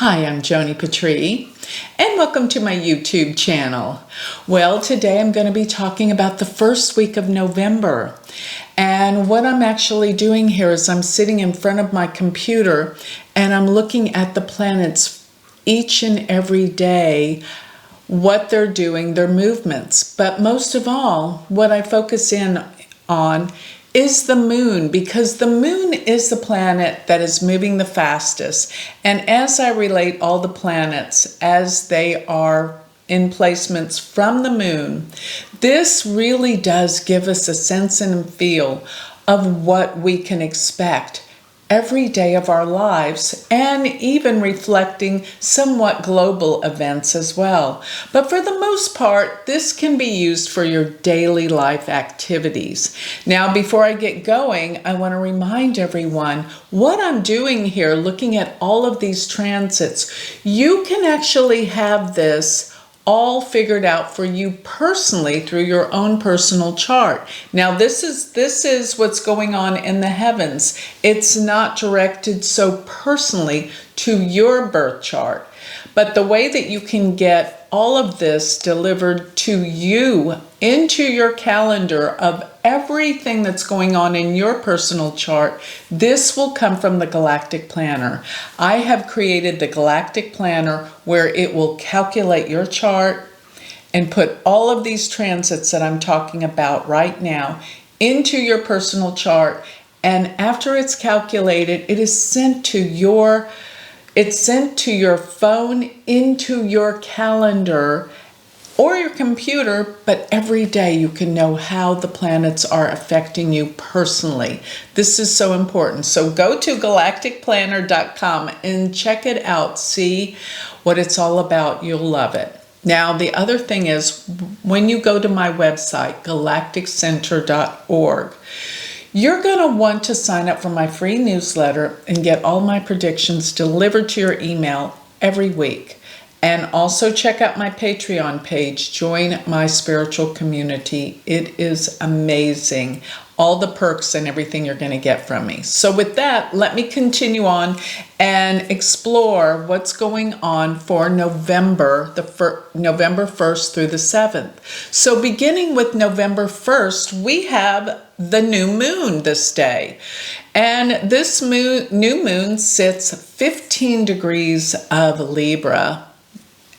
Hi, I'm Joni Patry, and welcome to my YouTube channel. Well, today I'm going to be talking about the first week of November. And what I'm actually doing here is I'm sitting in front of my computer and I'm looking at the planets each and every day, what they're doing, their movements. But most of all, what I focus in on is the moon, because the moon is the planet that is moving the fastest. And as I relate all the planets as they are in placements from the moon, this really does give us a sense and feel of what we can expect every day of our lives, and even reflecting somewhat global events as well. But for the most part, this can be used for your daily life activities. Now, before I get going, I want to remind everyone what I'm doing here, looking at all of these transits. You can actually have this all figured out for you personally through your own personal chart. Now, this is what's going on in the heavens. It's not directed so personally to your birth chart, but the way that you can get all of this delivered to you into your calendar of everything that's going on in your personal chart, this will come from the Galactic Planner. I have created the Galactic Planner where it will calculate your chart and put all of these transits that I'm talking about right now into your personal chart. And after it's calculated, it is sent to your phone, into your calendar or your computer, but every day you can know how the planets are affecting you personally. This is so important. So go to galacticplanner.com and check it out. See what it's all about. You'll love it. Now, the other thing is, when you go to my website, galacticcenter.org, you're going to want to sign up for my free newsletter and get all my predictions delivered to your email every week. And also check out my Patreon page. Join my spiritual community. It is amazing. All the perks and everything you're going to get from me. So with that, let me continue on and explore what's going on for November, November 1st through the 7th. So beginning with November 1st, we have the new moon this day. And this new moon sits 15 degrees of Libra.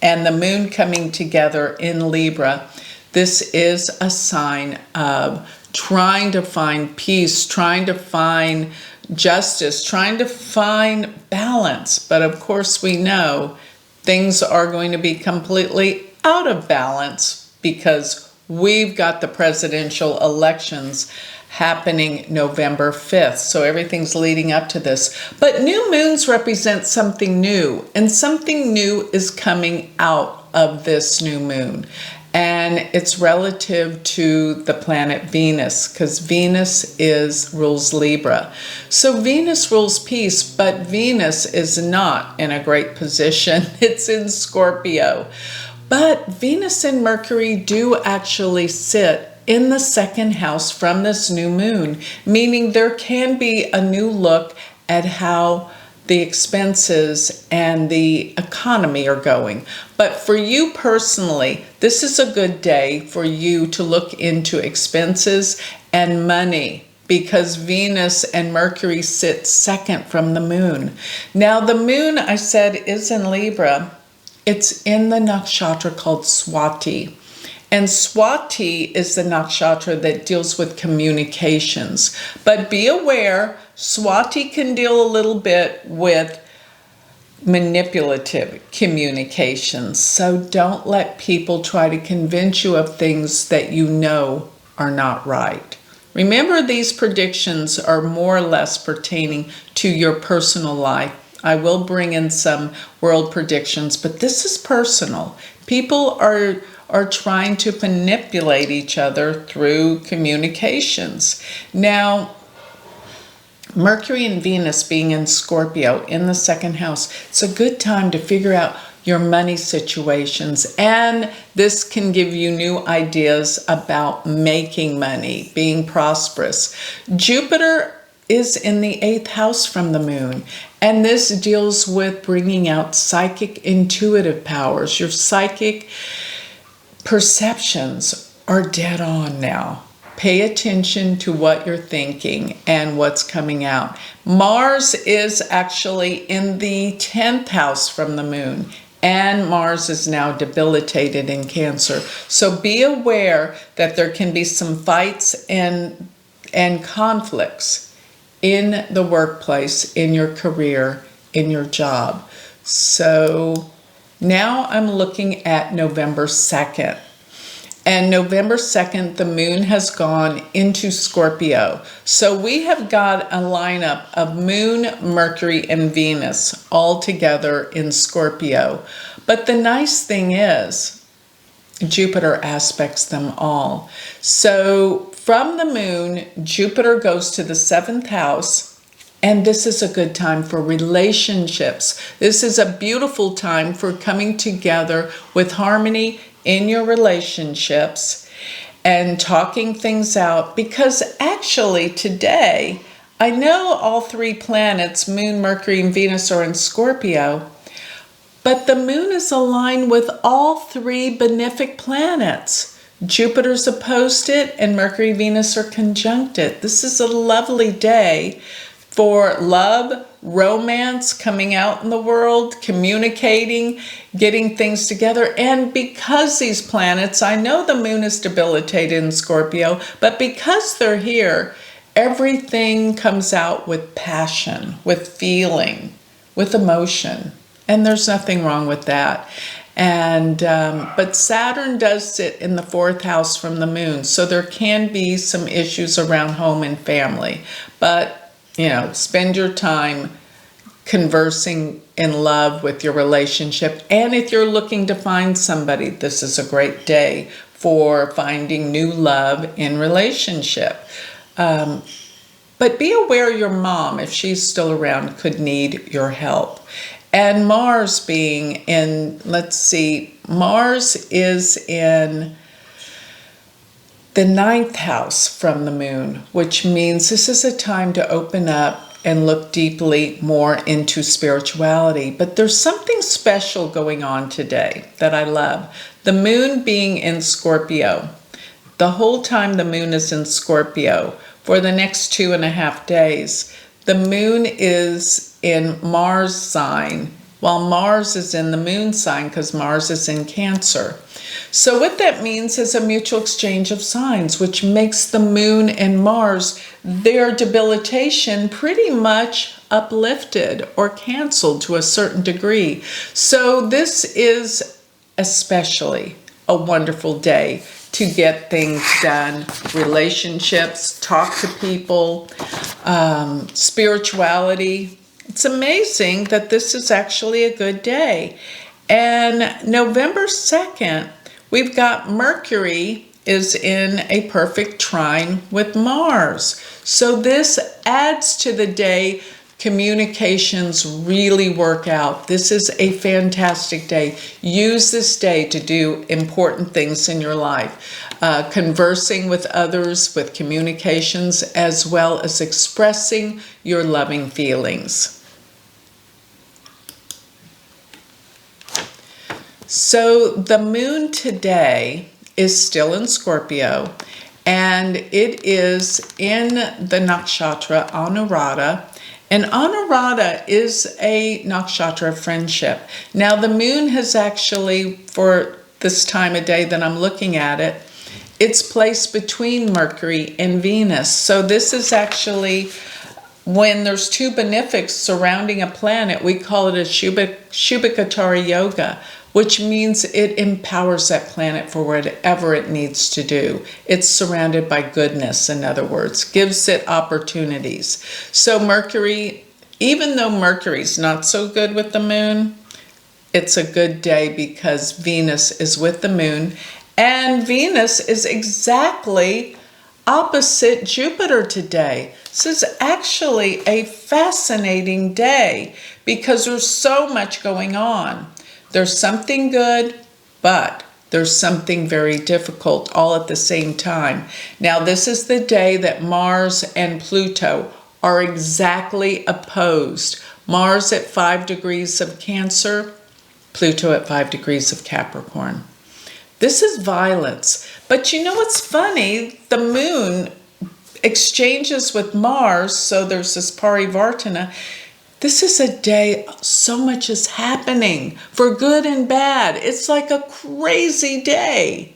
And the moon coming together in Libra, this is a sign of trying to find peace, trying to find justice, trying to find balance. But of course, we know things are going to be completely out of balance because we've got the presidential elections happening November 5th. So everything's leading up to this. But new moons represent something new, and something new is coming out of this new moon. And it's relative to the planet Venus, because Venus rules Libra. So Venus rules peace, but Venus is not in a great position. It's in Scorpio. But Venus and Mercury do actually sit in the second house from this new moon, meaning there can be a new look at how the expenses and the economy are going. But for you personally, this is a good day for you to look into expenses and money, because Venus and Mercury sit second from the moon. Now, the moon, I said, is in Libra. It's in the nakshatra called Swati. And Swati is the nakshatra that deals with communications. But be aware, Swati can deal a little bit with manipulative communications. So don't let people try to convince you of things that you know are not right. Remember, these predictions are more or less pertaining to your personal life. I will bring in some world predictions, but this is personal. People are trying to manipulate each other through communications. Now, Mercury and Venus being in Scorpio in the second house, it's a good time to figure out your money situations, and this can give you new ideas about making money, being prosperous. Jupiter is in the 8th house from the moon. And this deals with bringing out psychic intuitive powers. Your psychic perceptions are dead on now. Pay attention to what you're thinking and what's coming out. Mars is actually in the 10th house from the moon, and Mars is now debilitated in Cancer. So be aware that there can be some fights and conflicts in the workplace, in your career, in your job. So now I'm looking at November 2nd. And November 2nd, the moon has gone into Scorpio. So we have got a lineup of Moon, Mercury, and Venus all together in Scorpio. But the nice thing is, Jupiter aspects them all. So from the moon, Jupiter goes to the 7th house. And this is a good time for relationships. This is a beautiful time for coming together with harmony in your relationships and talking things out, because actually today, I know all 3 planets, Moon, Mercury, and Venus, are in Scorpio, but the moon is aligned with all 3 benefic planets. Jupiter's opposed it, and Mercury, Venus are conjunct it. This is a lovely day for love, romance, coming out in the world, communicating, getting things together. And because these planets, I know the moon is debilitated in Scorpio, but because they're here, everything comes out with passion, with feeling, with emotion. And there's nothing wrong with that. And but Saturn does sit in the 4th house from the moon, so there can be some issues around home and family. But spend your time conversing in love with your relationship. And if you're looking to find somebody, this is a great day for finding new love in relationship. But be aware your mom, if she's still around, could need your help. And Mars being in, Mars is in the 9th house from the moon, which means this is a time to open up and look deeply more into spirituality. But there's something special going on today that I love. The moon being in Scorpio. The whole time the moon is in Scorpio, for the next 2.5 days, the moon is in Mars sign, while Mars is in the moon sign, because Mars is in Cancer. So what that means is a mutual exchange of signs, which makes the moon and Mars, their debilitation pretty much uplifted or canceled to a certain degree. So this is especially a wonderful day to get things done, relationships, talk to people, spirituality. It's amazing that this is actually a good day. And November 2nd, we've got Mercury is in a perfect trine with Mars. So this adds to the day. Communications really work out. This is a fantastic day. Use this day to do important things in your life. Conversing with others, with communications, as well as expressing your loving feelings. So the moon today is still in Scorpio, and it is in the nakshatra Anuradha. And Anuradha is a nakshatra of friendship. Now the moon has actually, for this time of day that I'm looking at it, it's placed between Mercury and Venus. So this is actually, when there's 2 benefics surrounding a planet, we call it a Shubhakatari Yoga, which means it empowers that planet for whatever it needs to do. It's surrounded by goodness, in other words, gives it opportunities. So Mercury, even though Mercury's not so good with the moon, it's a good day because Venus is with the moon, and Venus is exactly opposite Jupiter today. This is actually a fascinating day because there's so much going on. There's something good, but there's something very difficult all at the same time. Now, this is the day that Mars and Pluto are exactly opposed. Mars at 5 degrees of Cancer, Pluto at 5 degrees of Capricorn. This is violence. But you know what's funny? The moon exchanges with Mars, so there's this parivartana. This is a day so much is happening for good and bad. It's like a crazy day.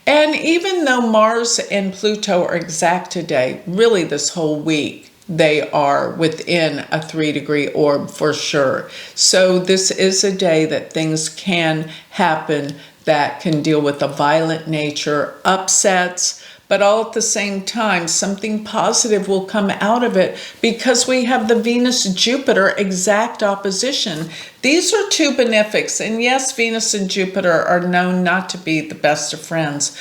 And even though Mars and Pluto are exact today, really this whole week, they are within a 3-degree orb for sure. So this is a day that things can happen that can deal with a violent nature, upsets, but all at the same time, something positive will come out of it because we have the Venus-Jupiter exact opposition. These are two benefics, and yes, Venus and Jupiter are known not to be the best of friends,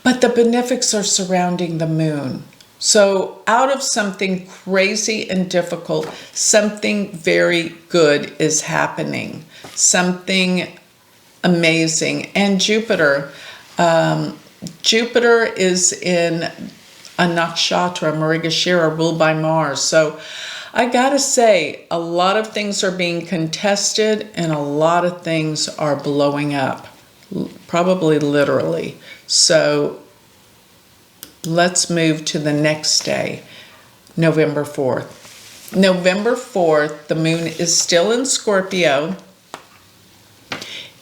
but the benefics are surrounding the moon. So out of something crazy and difficult, something very good is happening, something amazing. And Jupiter is in a nakshatra, Mrigashira, ruled by Mars. So I gotta say, a lot of things are being contested and a lot of things are blowing up, probably literally. So let's move to the next day, November 4th. November 4th, the moon is still in Scorpio.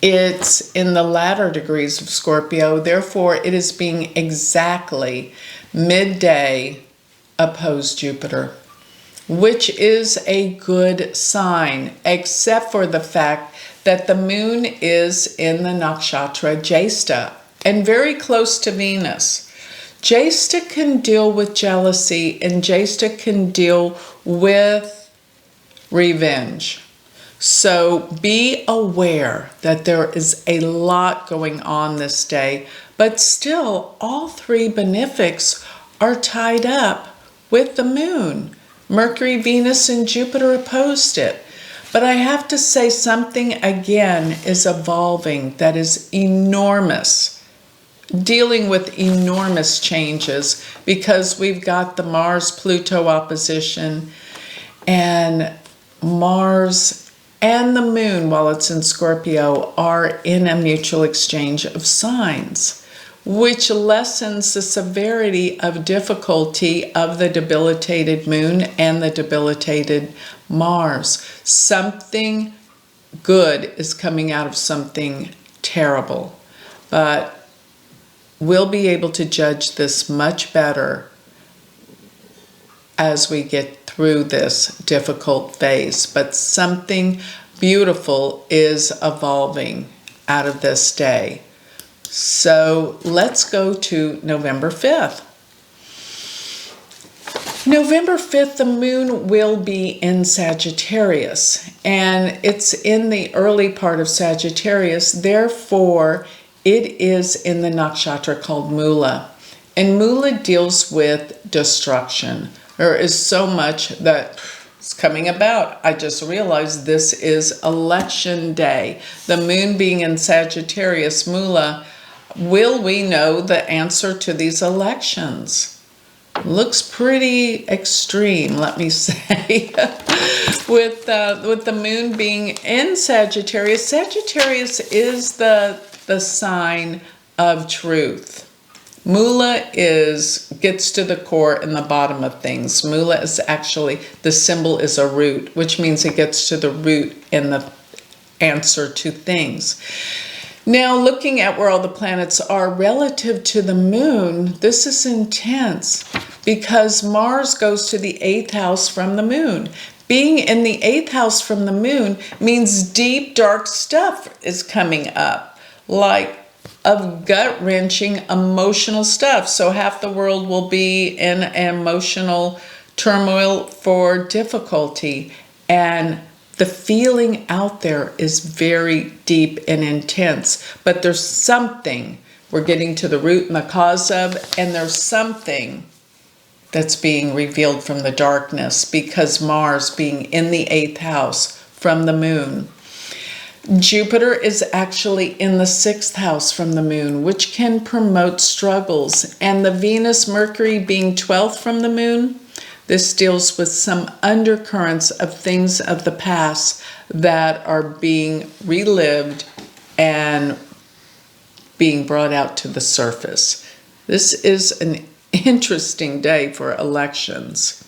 It's in the latter degrees of Scorpio, therefore it is being exactly midday opposed Jupiter, which is a good sign, except for the fact that the moon is in the nakshatra Jyeshta and very close to Venus. Jyeshta can deal with jealousy and Jyeshta can deal with revenge. So be aware that there is a lot going on this day, but still all three benefics are tied up with the moon. Mercury, Venus, and Jupiter opposed it. But I have to say something again is evolving that is enormous, dealing with enormous changes because we've got the Mars-Pluto opposition and Mars and the moon, while it's in Scorpio, are in a mutual exchange of signs, which lessens the severity of difficulty of the debilitated moon and the debilitated Mars. Something good is coming out of something terrible, but we'll be able to judge this much better as we get through this difficult phase. But something beautiful is evolving out of this day. So let's go to November 5th. November 5th, the moon will be in Sagittarius, and it's in the early part of Sagittarius. Therefore, it is in the nakshatra called Mula. And Mula deals with destruction. There is so much that is coming about. I just realized this is election day. The moon being in Sagittarius, Mula, will we know the answer to these elections? Looks pretty extreme, let me say. with the moon being in Sagittarius, Sagittarius is the sign of truth. Mula gets to the core and the bottom of things. Mula is actually, the symbol is a root, which means it gets to the root and the answer to things. Now, looking at where all the planets are relative to the moon, this is intense because Mars goes to the 8th house from the moon. Being in the 8th house from the moon means deep, dark stuff is coming up, like of gut-wrenching emotional stuff. So half the world will be in emotional turmoil for difficulty. And the feeling out there is very deep and intense. But there's something we're getting to the root and the cause of, and there's something that's being revealed from the darkness because Mars being in the 8th house from the moon. Jupiter is actually in the 6th house from the moon, which can promote struggles. And the Venus-Mercury being 12th from the moon, This deals with some undercurrents of things of the past that are being relived and being brought out to the surface. This is an interesting day for elections.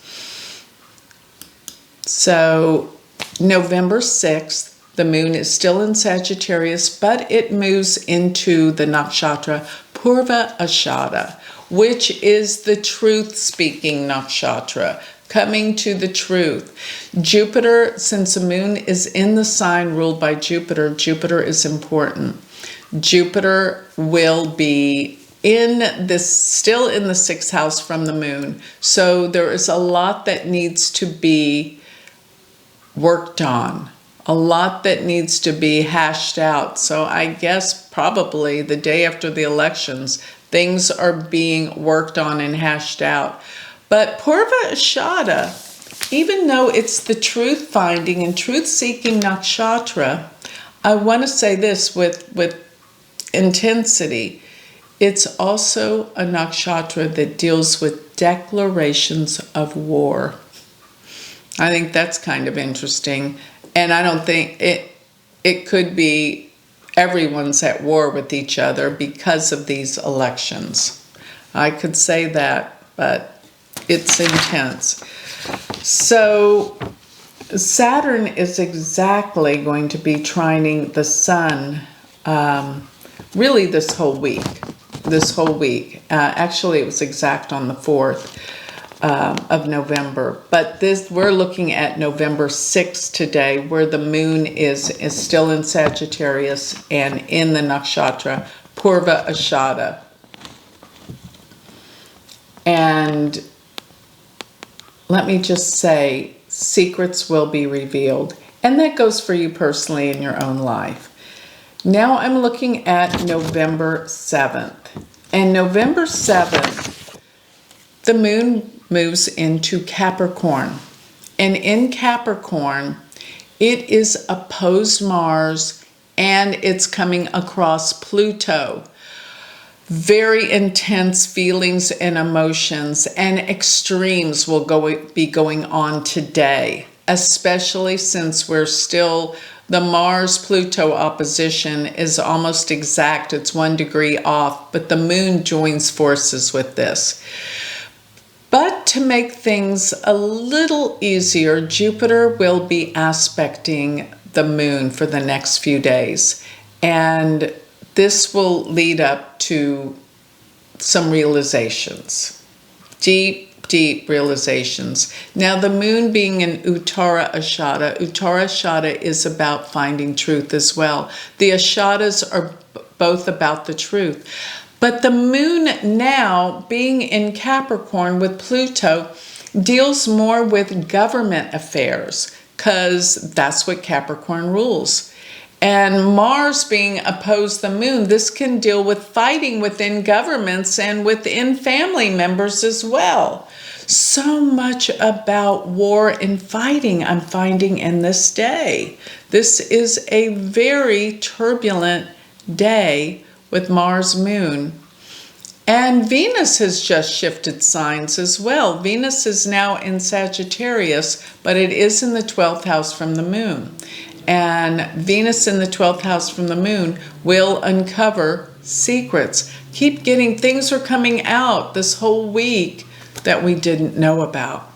So November 6th, the moon is still in Sagittarius, but it moves into the nakshatra Purva Ashada, which is the truth-speaking nakshatra, coming to the truth. Jupiter, since the moon is in the sign ruled by Jupiter, Jupiter is important. Jupiter will be still in the 6th house from the moon. So there is a lot that needs to be worked on, a lot that needs to be hashed out. So I guess probably the day after the elections, things are being worked on and hashed out. But Purva Ashada, even though it's the truth-finding and truth-seeking nakshatra, I want to say this with intensity. It's also a nakshatra that deals with declarations of war. I think that's kind of interesting. And I don't think it could be everyone's at war with each other because of these elections. I could say that, but it's intense. So Saturn is exactly going to be trining the sun really this whole week. Actually, it was exact on the 4th of November. But we're looking at November 6th today, where the moon is still in Sagittarius and in the nakshatra Purva Ashada. And let me just say, secrets will be revealed. And that goes for you personally in your own life. Now I'm looking at November 7th. And November 7th, the moon moves into Capricorn. And in Capricorn, it is opposed Mars and it's coming across Pluto. Very intense feelings and emotions and extremes will be going on today, especially since the Mars-Pluto opposition is almost exact. It's 1 degree off, but the moon joins forces with this. But to make things a little easier, Jupiter will be aspecting the moon for the next few days. And this will lead up to some realizations, deep realizations. Now, the moon being in Uttara Ashada is about finding truth as well. The Ashadas are both about the truth. But the moon now being in Capricorn with Pluto deals more with government affairs, because that's what Capricorn rules. And Mars being opposed the moon, this can deal with fighting within governments and within family members as well. So much about war and fighting I'm finding in this day. This is a very turbulent day with Mars moon. And Venus has just shifted signs as well. Venus is now in Sagittarius, but it is in the 12th house from the moon. And Venus in the 12th house from the moon will uncover secrets. Keep getting, things are coming out this whole week that we didn't know about.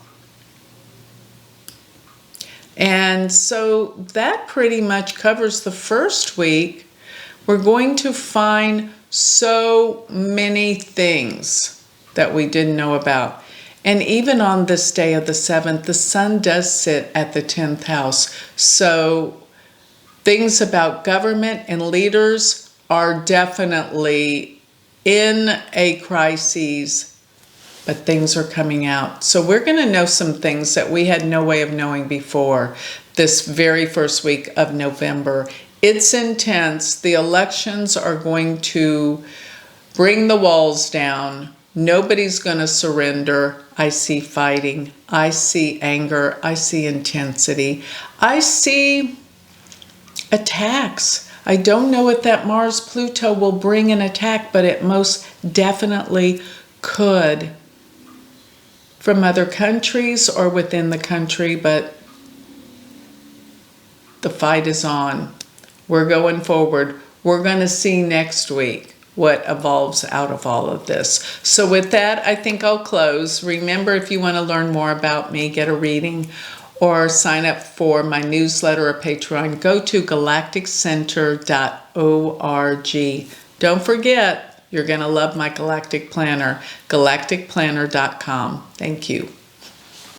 And so that pretty much covers the first week. We're going to find so many things that we didn't know about. And even on this day of the 7th, the sun does sit at the 10th house. So things about government and leaders are definitely in a crisis, but things are coming out. So we're going to know some things that we had no way of knowing before this very first week of November. It's intense. The elections are going to bring the walls down. Nobody's going to surrender. I see fighting. I see anger. I see intensity. I see attacks. I don't know if that Mars-Pluto will bring an attack, but it most definitely could from other countries or within the country, but the fight is on. We're going forward. We're going to see next week what evolves out of all of this. So with that, I think I'll close. Remember, if you want to learn more about me, get a reading, or sign up for my newsletter or Patreon, go to galacticcenter.org. Don't forget, you're going to love my Galactic Planner, galacticplanner.com. Thank you.